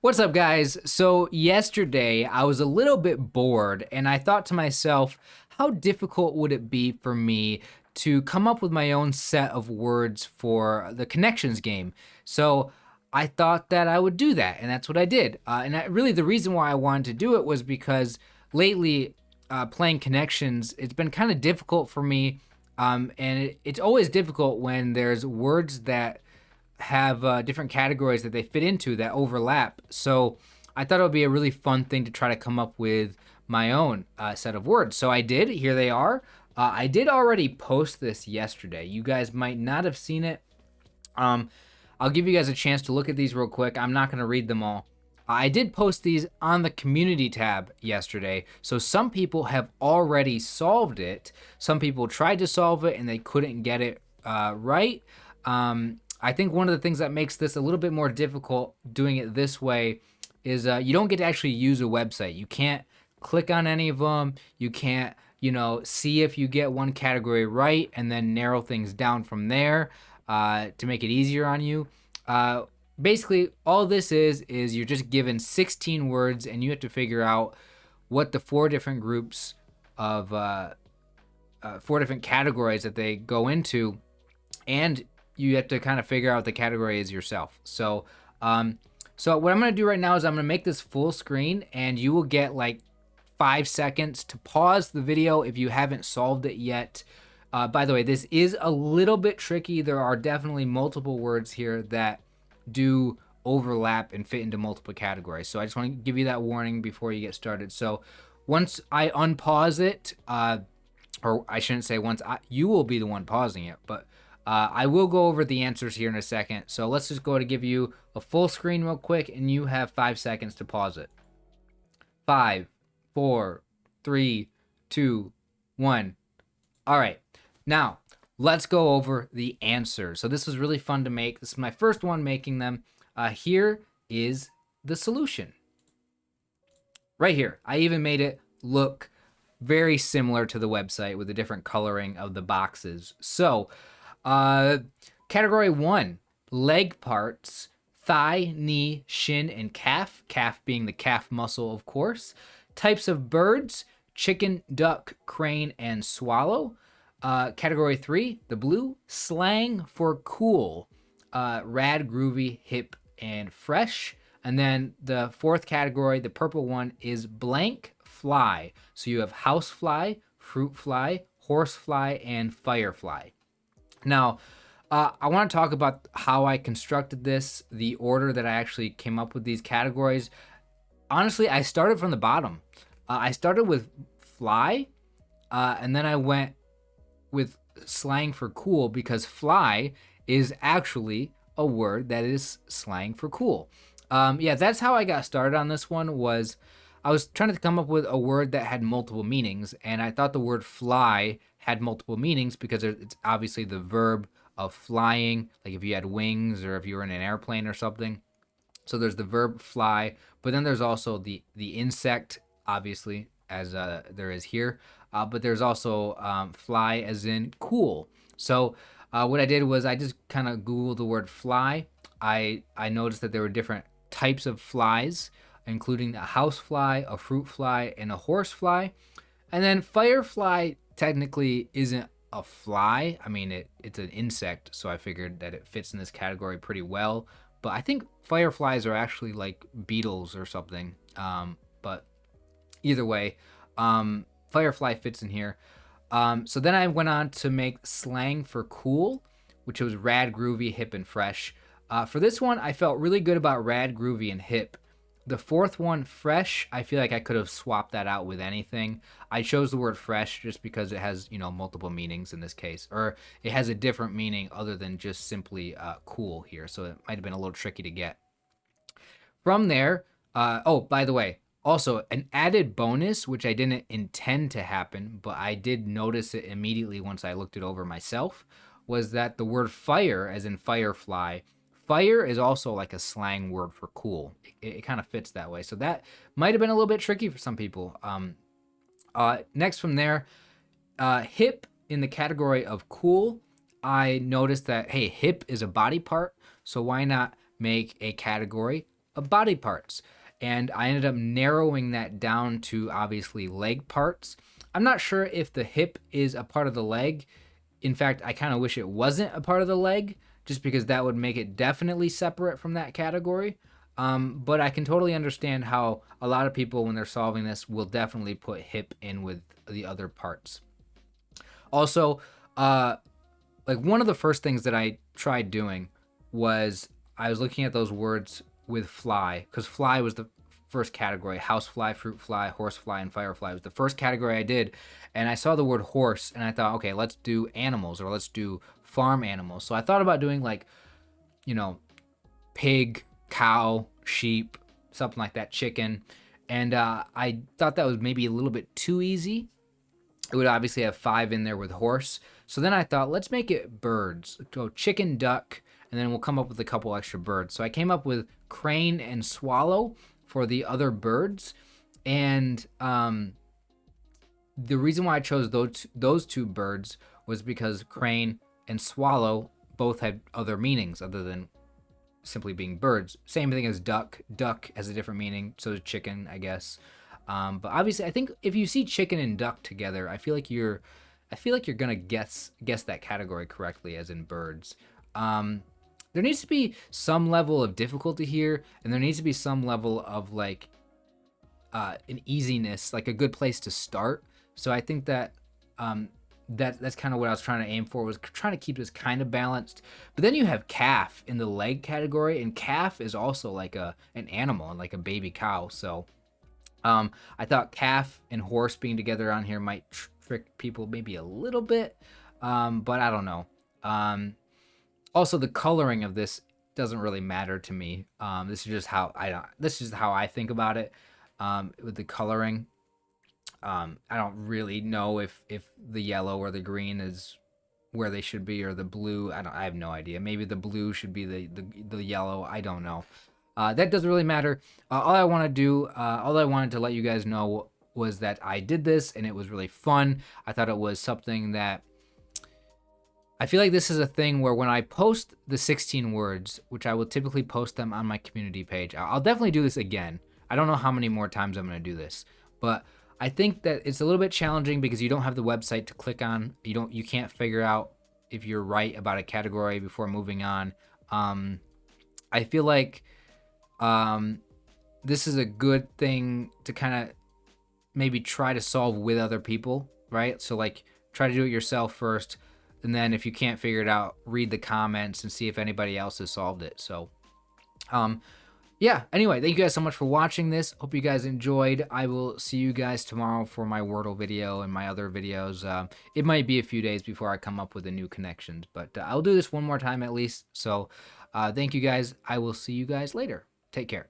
What's up, guys? So, yesterday I was a little bit bored and I thought to myself, how difficult would it be for me to come up with my own set of words for the Connections game? So, I thought that I would do that, and that's what I did. Really, the reason why I wanted to do it was because lately, playing Connections, it's been kind of difficult for me. It's always difficult when there's words that have different categories that they fit into that overlap. So I thought it would be a really fun thing to try to come up with my own set of words. So I did. Here they are. I did already post this yesterday. You guys might not have seen it. Um, I'll give you guys a chance to look at these real quick. I'm not going to read them all. I did post these on the community tab yesterday. So some people have already solved it. Some people tried to solve it and they couldn't get it right. I think one of the things that makes this a little bit more difficult doing it this way is you don't get to actually use a website. You can't click on any of them. You can't, see if you get one category right and then narrow things down from there to make it easier on you. Basically, all this is you're just given 16 words and you have to figure out what the four different groups of four different categories that they go into, and you have to kind of figure out the category is yourself. So what I'm going to do right now is I'm going to make this full screen, and you will get like 5 seconds to pause the video if you haven't solved it yet. By the way, this is a little bit tricky. There are definitely multiple words here that do overlap and fit into multiple categories. So I just want to give you that warning before you get started. So once I unpause it, or I shouldn't say you will be the one pausing it, but I will go over the answers here in a second. So let's just go to give you a full screen real quick, and you have 5 seconds to pause it. 5, 4, 3, 2, 1. All right. Now, let's go over the answers. So this was really fun to make. This is my first one making them. Here is the solution. Right here. I even made it look very similar to the website with a different coloring of the boxes. So, category 1, leg parts: thigh, knee, shin, and calf. Calf being the calf muscle, of course. Types of birds: chicken, duck, crane, and swallow. Category 3, the blue, slang for cool: rad, groovy, hip, and fresh. And then the fourth category, the purple one, is blank fly. So you have house fly, fruit fly, horse fly, and firefly. Now, I want to talk about how I constructed this, the order that I actually came up with these categories. Honestly, I started from the bottom. I started with fly, and then I went with slang for cool because fly is actually a word that is slang for cool. That's how I got started on this one. Was I was trying to come up with a word that had multiple meanings, and I thought the word fly had multiple meanings because it's obviously the verb of flying, like if you had wings or if you were in an airplane or something. So there's the verb fly, but then there's also the insect, obviously, as there is here. But there's also fly as in cool. So what I did was I just kind of Googled the word fly. I noticed that there were different types of flies, including a house fly, a fruit fly, and a horse fly. And then firefly technically isn't a fly. I mean, it's an insect, so I figured that it fits in this category pretty well. But I think fireflies are actually like beetles or something. But either way, firefly fits in here. So then I went on to make slang for cool, which was rad, groovy, hip, and fresh. For this one, I felt really good about rad, groovy, and hip. The fourth one, fresh, I feel like I could have swapped that out with anything. I chose the word fresh just because it has, multiple meanings in this case, or it has a different meaning other than just simply cool here. So it might have been a little tricky to get. From there, by the way, also an added bonus, which I didn't intend to happen, but I did notice it immediately once I looked it over myself, was that the word fire, as in firefly, fire is also like a slang word for cool. It kind of fits that way. So that might have been a little bit tricky for some people. Next from there, hip in the category of cool, I noticed that, hey, hip is a body part. So why not make a category body parts. And I ended up narrowing that down to obviously leg parts. I'm not sure if the hip is a part of the leg. In fact, I kind of wish it wasn't a part of the leg, just because that would make it definitely separate from that category. But I can totally understand how a lot of people, when they're solving this, will definitely put hip in with the other parts. Also, uh, like one of the first things that I tried doing was I was looking at those words with fly, because fly was the first category. House fly, fruit fly, horse fly, and firefly was the first category I did. And I saw the word horse and I thought, okay, let's do animals, or let's do farm animals. So I thought about doing like, you know, pig, cow, sheep, something like that, chicken. And I thought that was maybe a little bit too easy. It would obviously have 5 in there with horse. So then I thought, let's make it birds. Go chicken, duck, and then we'll come up with a couple extra birds. So I came up with crane and swallow for the other birds. And the reason why I chose those two birds was because crane and swallow both had other meanings other than simply being birds. Same thing as duck. Duck has a different meaning. So does chicken, I guess. But obviously, I think if you see chicken and duck together, I feel like you're gonna guess that category correctly, as in birds. There needs to be some level of difficulty here, and there needs to be some level of like an easiness, like a good place to start. So I think that that's kind of what I was trying to aim for, was trying to keep this kind of balanced. But then you have calf in the leg category, and calf is also like an animal and like a baby cow. So I thought calf and horse being together on here might trick people maybe a little bit, but I don't know. Also, the coloring of this doesn't really matter to me. This is just how I think about it. With the coloring, I don't really know if the yellow or the green is where they should be, or the blue. I have no idea. Maybe the blue should be the yellow. I don't know. That doesn't really matter. All I wanted to let you guys know was that I did this and it was really fun. I thought it was something that I feel like this is a thing where when I post the 16 words, which I will typically post them on my community page, I'll definitely do this again. I don't know how many more times I'm going to do this, but I think that it's a little bit challenging because you don't have the website to click on. You can't figure out if you're right about a category before moving on. I feel like this is a good thing to kind of maybe try to solve with other people, right? So like try to do it yourself first, and then if you can't figure it out, read the comments and see if anybody else has solved it. So yeah, anyway, thank you guys so much for watching this. Hope you guys enjoyed. I will see you guys tomorrow for my Wordle video and my other videos. It might be a few days before I come up with a new Konnections, but I'll do this one more time at least. So thank you guys. I will see you guys later. Take care.